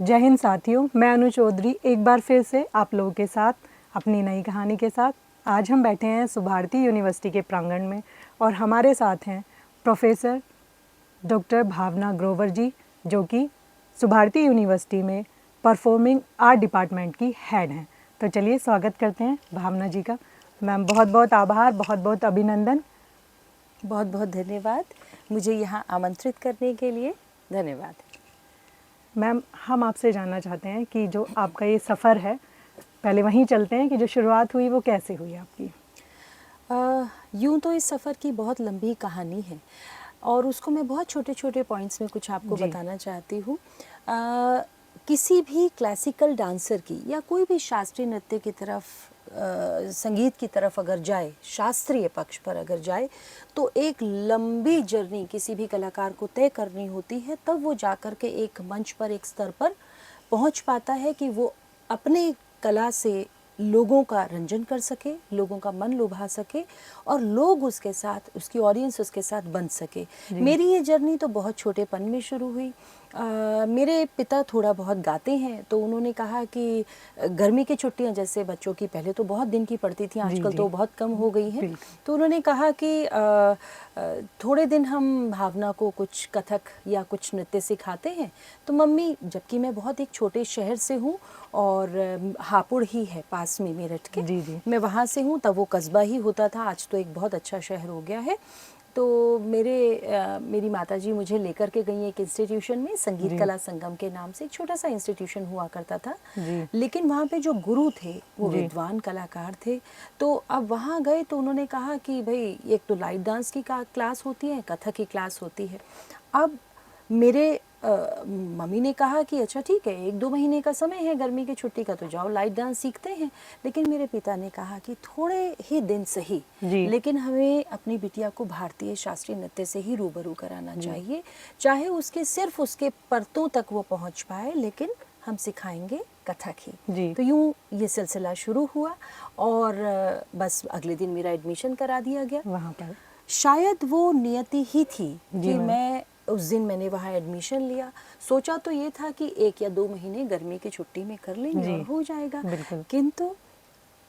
जय हिंद साथियों, मैं अनु चौधरी एक बार फिर से आप लोगों के साथ अपनी नई कहानी के साथ। आज हम बैठे हैं सुभारती यूनिवर्सिटी के प्रांगण में और हमारे साथ हैं प्रोफेसर डॉक्टर भावना ग्रोवर जी, जो कि सुभारती यूनिवर्सिटी में परफॉर्मिंग आर्ट डिपार्टमेंट की हेड हैं। तो चलिए स्वागत करते हैं भावना जी का। मैम बहुत बहुत आभार, बहुत बहुत अभिनंदन। बहुत बहुत धन्यवाद, मुझे यहाँ आमंत्रित करने के लिए धन्यवाद। मैम हम आपसे जानना चाहते हैं कि जो आपका ये सफ़र है, पहले वहीं चलते हैं कि जो शुरुआत हुई वो कैसे हुई आपकी। यूँ तो इस सफ़र की बहुत लंबी कहानी है और उसको मैं बहुत छोटे छोटे पॉइंट्स में कुछ आपको बताना चाहती हूँ। किसी भी क्लासिकल डांसर की या कोई भी शास्त्रीय नृत्य की तरफ संगीत की तरफ अगर जाए, शास्त्रीय पक्ष पर अगर जाए, तो एक लंबी जर्नी किसी भी कलाकार को तय करनी होती है, तब वो जाकर के एक मंच पर, एक स्तर पर पहुंच पाता है कि वो अपने कला से लोगों का रंजन कर सके, लोगों का मन लुभा सके और लोग उसके साथ, उसकी ऑडियंस उसके साथ बन सके। मेरी ये जर्नी तो बहुत छोटेपन में शुरू हुई। मेरे पिता थोड़ा बहुत गाते हैं, तो उन्होंने कहा कि गर्मी की छुट्टियां जैसे बच्चों की पहले तो बहुत दिन की पड़ती थी, आजकल तो बहुत कम हो गई हैं, तो उन्होंने कहा कि थोड़े दिन हम भावना को कुछ कथक या कुछ नृत्य सिखाते हैं। तो मम्मी, जबकि मैं बहुत एक छोटे शहर से हूँ और हापुड़ ही है पास में मेरठ के, मैं वहाँ से हूँ, तब वो कस्बा ही होता था, आज तो एक बहुत अच्छा शहर हो गया है। तो मेरी माताजी मुझे लेकर के गई एक इंस्टीट्यूशन में, संगीत कला संगम के नाम से एक छोटा सा इंस्टीट्यूशन हुआ करता था, लेकिन वहाँ पे जो गुरु थे वो विद्वान कलाकार थे। तो अब वहाँ गए तो उन्होंने कहा कि भाई एक तो लाइट डांस की क्लास होती है, कथक की क्लास होती है। अब मेरे मम्मी ने कहा कि अच्छा ठीक है, 1-2 महीने का समय है गर्मी की छुट्टी का, तो जाओ लाइट डांस सीखते हैं। लेकिन मेरे पिता ने कहा कि थोड़े ही दिन सही, लेकिन हमें अपनी बिटिया को भारतीय शास्त्रीय नृत्य से ही रूबरू कराना चाहिए, चाहे उसके सिर्फ उसके परतों तक वो पहुंच पाए, लेकिन हम सिखाएंगे कथक ही। तो यूँ ये सिलसिला शुरू हुआ और बस अगले दिन मेरा एडमिशन करा दिया गया वहाँ पर। शायद वो नियति ही थी कि मैं उस दिन मैंने वहाँ एडमिशन लिया। सोचा तो ये था कि 1 या 2 महीने गर्मी की छुट्टी में कर लेंगे और हो जाएगा, किंतु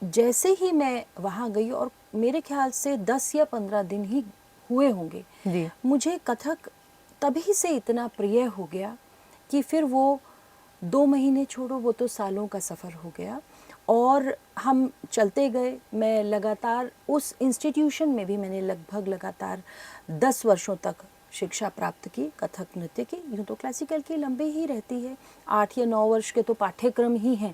जैसे ही मैं वहाँ गई और मेरे ख्याल से 10 या 15 दिन ही हुए होंगे, मुझे कथक तभी से इतना प्रिय हो गया कि फिर वो 2 महीने छोड़ो, वो तो सालों का सफ़र हो गया और हम चलते गए। मैं लगातार उस इंस्टीट्यूशन में भी मैंने लगभग लगातार 10 वर्षों तक शिक्षा प्राप्त की कथक नृत्य की। यूँ तो क्लासिकल की लंबी ही रहती है, 8 या 9 वर्ष के तो पाठ्यक्रम ही हैं,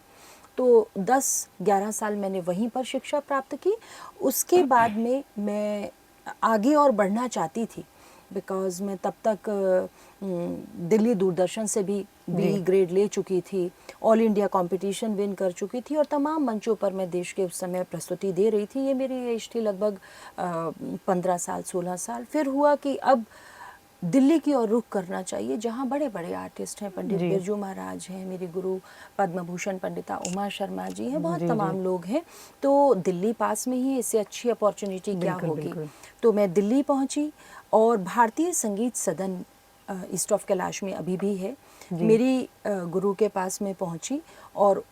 तो 10-11 साल मैंने वहीं पर शिक्षा प्राप्त की। उसके बाद में मैं आगे और बढ़ना चाहती थी, बिकॉज़ मैं तब तक दिल्ली दूरदर्शन से भी बी ग्रेड ले चुकी थी, ऑल इंडिया कंपटीशन विन कर चुकी थी और तमाम मंचों पर मैं देश के उस समय प्रस्तुति दे रही थी। ये मेरी एज थी लगभग 15 साल 16 साल। फिर हुआ कि अब दिल्ली की ओर रुख करना चाहिए, जहाँ बड़े बड़े आर्टिस्ट हैं, पंडित बिरजू महाराज हैं, मेरे गुरु पद्म भूषण पंडिता उमा शर्मा जी हैं, बहुत तमाम लोग हैं। तो दिल्ली पास में ही, इससे अच्छी अपॉर्चुनिटी क्या होगी। तो मैं दिल्ली पहुँची और भारतीय संगीत सदन ईस्ट ऑफ कैलाश में अभी भी है, मेरी गुरु के पास में पहुँची और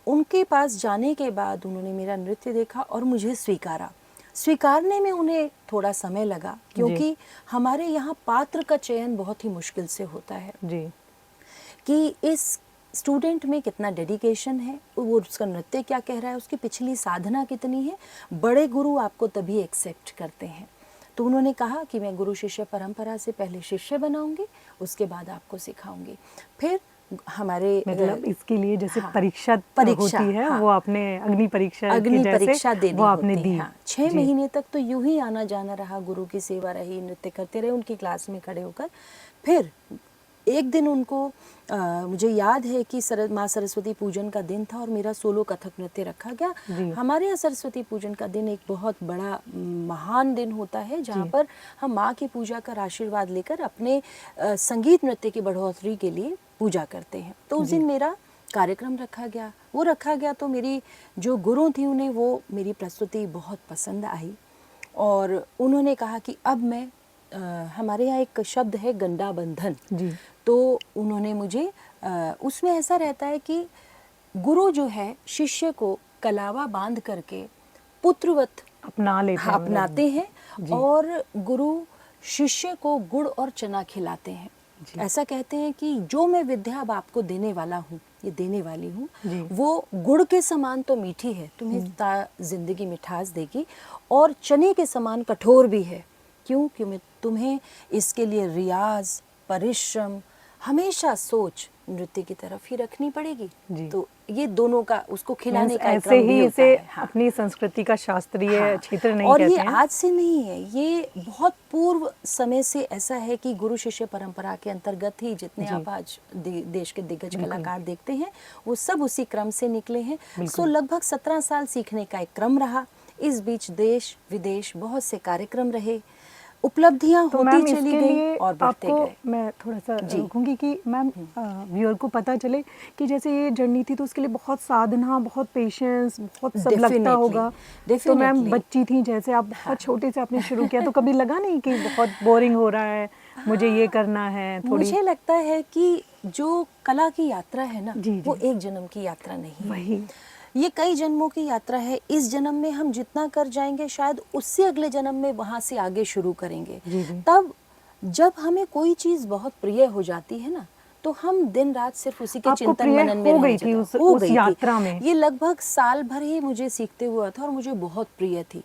उनके पास जाने के बाद उन्होंने मेरा नृत्य देखा और मुझे स्वीकारने में उन्हें थोड़ा समय लगा, क्योंकि हमारे यहाँ पात्र का चयन बहुत ही मुश्किल से होता है कि इस स्टूडेंट में कितना डेडिकेशन है, वो उसका नृत्य क्या कह रहा है, उसकी पिछली साधना कितनी है। बड़े गुरु आपको तभी एक्सेप्ट करते हैं। तो उन्होंने कहा कि मैं गुरु शिष्य परंपरा से पहले शिष्य बनाऊंगी, उसके बाद आपको सिखाऊंगी। फिर हमारे मतलब इसके लिए जैसे परीक्षा होती है, वो आपने अग्नि परीक्षा देनी वो आपने दी। 6 महीने तक तो यूं ही आना जाना रहा, गुरु की सेवा रही, नृत्य करते रहे उनकी क्लास में खड़े होकर। फिर एक दिन उनको मुझे याद है कि माँ सरस्वती पूजन का दिन था और मेरा सोलो कथक नृत्य रखा गया। हमारे यहाँ सरस्वती पूजन का दिन एक बहुत बड़ा महान दिन होता है, जहाँ पर हम माँ की पूजा कर आशीर्वाद लेकर अपने संगीत नृत्य की बढ़ोतरी के लिए पूजा करते हैं। तो उस दिन मेरा कार्यक्रम रखा गया तो मेरी जो गुरु थी उन्हें वो मेरी प्रस्तुति बहुत पसंद आई और उन्होंने कहा कि अब मैं हमारे यहाँ एक शब्द है गंडा बंधन, तो उन्होंने मुझे उसमें ऐसा रहता है कि गुरु जो है शिष्य को कलावा बांध करके पुत्रवत अपनाते हैं और गुरु शिष्य को गुड़ और चना खिलाते हैं। ऐसा कहते हैं कि जो मैं विद्या अब आपको देने वाला हूँ, ये देने वाली हूँ, वो गुड़ के समान तो मीठी है, तुम्हें जिंदगी मिठास देगी, और चने के समान कठोर भी है। क्यों? क्योंकि तुम्हें इसके लिए रियाज, परिश्रम, हमेशा सोच नृत्य की तरफ ही रखनी पड़ेगी। तो ये दोनों का उसको खिलाने का ऐसे ही इसे अपनी संस्कृति का शास्त्रीय क्षेत्र नहीं और कहते ये हैं। आज से नहीं है, ये बहुत पूर्व समय से ऐसा है कि गुरु शिष्य परंपरा के अंतर्गत ही जितने आप आज देश के दिग्गज कलाकार देखते हैं वो सब उसी क्रम से निकले हैं। सो लगभग 17 साल सीखने का एक क्रम रहा। इस बीच देश विदेश बहुत से कार्यक्रम रहे, उपलब्धियां होती चली गई और बढ़ते गए। मैं थोड़ा सा रोकूंगी कि मैम व्यूअर को पता चले कि जैसे ये जर्नी थी तो उसके लिए बहुत साधना, बहुत पेशेंस, बहुत सब लगता होगा। तो मैम बच्ची थी, जैसे आप बहुत छोटे से आपने शुरू किया, तो कभी लगा नहीं कि बहुत बोरिंग हो रहा है, मुझे ये करना है? मुझे लगता है कि जो कला की यात्रा है ना, वो एक जन्म की यात्रा नहीं है, ये कई जन्मों की यात्रा है। इस जन्म में हम जितना कर जाएंगे शायद उससे अगले जन्म में वहां से आगे शुरू करेंगे। तब जब हमें कोई चीज बहुत प्रिय हो जाती है ना, तो हम दिन रात सिर्फ उसी के चिंतन मनन में रह जाते हैं। उस यात्रा में ये लगभग साल भर ही मुझे सीखते हुआ था और मुझे बहुत प्रिय थी।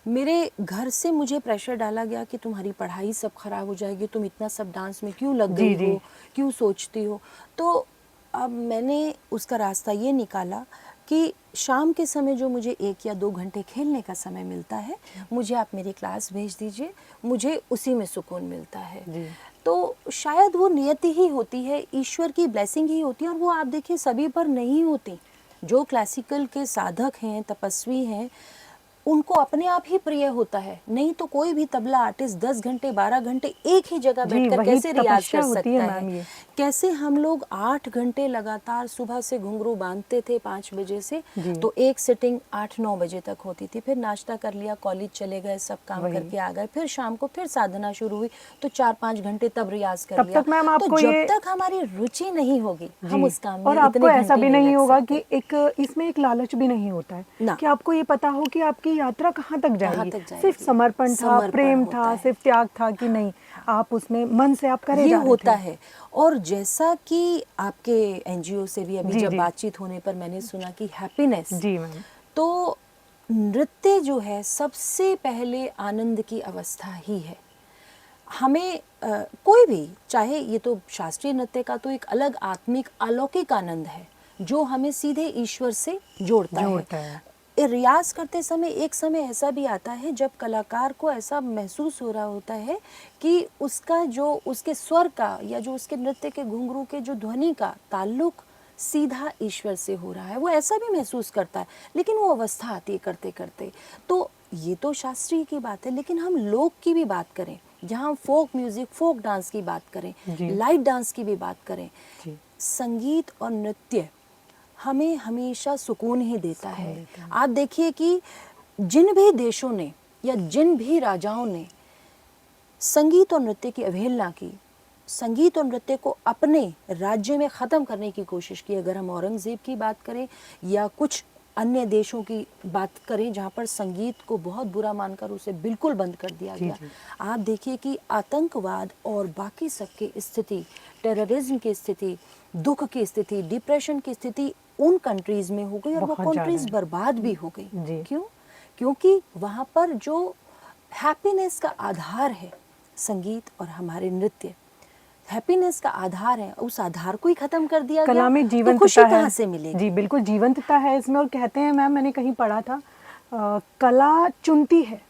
मेरे घर से मुझे प्रेशर डाला गया कि तुम्हारी पढ़ाई सब खराब हो जाएगी, तुम इतना सब डांस में क्यों लग गई हो, क्यों सोचती हो। तो अब मैंने उसका रास्ता ये निकाला कि शाम के समय जो मुझे 1 या 2 घंटे खेलने का समय मिलता है, मुझे आप मेरी क्लास भेज दीजिए, मुझे उसी में सुकून मिलता है। तो शायद वो नियति ही होती है, ईश्वर की ब्लेसिंग ही होती है, और वो आप देखिए सभी पर नहीं होती। जो क्लासिकल के साधक हैं, तपस्वी हैं, उनको अपने आप ही प्रिय होता है। नहीं तो कोई भी तबला आर्टिस्ट 10 घंटे 12 घंटे एक ही जगह बैठकर कैसे रियाज कर सकता है। कैसे हम लोग 8 घंटे लगातार सुबह से घुंघरू बांधते थे 5 बजे से, तो एक सिटिंग 8-9 बजे तक होती थी, फिर नाश्ता कर लिया, कॉलेज चले गए, सब काम करके आ गए, फिर शाम को फिर साधना शुरू हुई, तो 4-5 घंटे तब रियाज कर लिया। तो जब तक हमारी रुचि नहीं होगी हम उस काम में, और आपको ऐसा भी नहीं होगा कि इसमें एक लालच भी नहीं होता है कि आपको ये पता हो कि आपकी यात्रा कहाँ तक जाएगी। सिर्फ समर्पण था, प्रेम था, सिर्फ त्याग था कि नहीं, आप उसमें मन से आप करे जा रहे थे। होता है। और जैसा कि आपके एनजीओ से भी अभी जब बातचीत होने पर मैंने सुना कि हैप्पीनेस, तो नृत्य जो है सबसे पहले आनंद की अवस्था ही है। हमें कोई भी, चाहे ये तो शास्त्रीय नृत्य का तो एक अलग आत्मिक अलौकिक आनंद है जो हमें सीधे ईश्वर से जोड़ता है। रियाज करते समय एक समय ऐसा भी आता है जब कलाकार को ऐसा महसूस हो रहा होता है कि उसका जो उसके स्वर का या जो उसके नृत्य के घुंघरू के जो ध्वनि का ताल्लुक सीधा ईश्वर से हो रहा है, वो ऐसा भी महसूस करता है। लेकिन वो अवस्था आती है करते करते। तो ये तो शास्त्रीय की बात है, लेकिन हम लोक की भी बात करें, जहाँ हम फोक म्यूजिक, फोक डांस की बात करें, लाइट डांस की भी बात करें, संगीत और नृत्य हमें हमेशा सुकून ही देता है। आप देखिए कि जिन भी देशों ने या जिन भी राजाओं ने संगीत और नृत्य की अवहेलना की, संगीत और नृत्य को अपने राज्य में ख़त्म करने की कोशिश की, अगर हम औरंगज़ेब की बात करें या कुछ अन्य देशों की बात करें जहाँ पर संगीत को बहुत बुरा मानकर उसे बिल्कुल बंद कर दिया गया। आप देखिए कि आतंकवाद और बाकी सबकी स्थिति, टेररिज्म की स्थिति, दुख की स्थिति, डिप्रेशन की स्थिति उन कंट्रीज में हो गई और वो कंट्रीज बर्बाद भी हो गई। क्यों? क्योंकि वहाँ पर जो हैप्पीनेस का आधार है संगीत और हमारे नृत्य, हैप्पीनेस का आधार है, उस आधार को ही खत्म कर दिया कला में गया, तो खुशी कहाँ से मिलेगी? जी बिल्कुल, जीवंतता है इसमें। और कहते हैं मैम, मैंने कहीं पढ़ा था, कला चुनती है,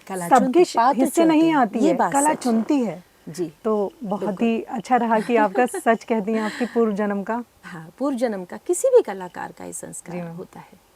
सबके हिस्से नहीं आती है, कला चुनती है। जी, तो बहुत ही अच्छा रहा कि आपका सच कह दिया, आपकी पूर्व जन्म का। हाँ, पूर्व जन्म का किसी भी कलाकार का ये संस्कार होता है।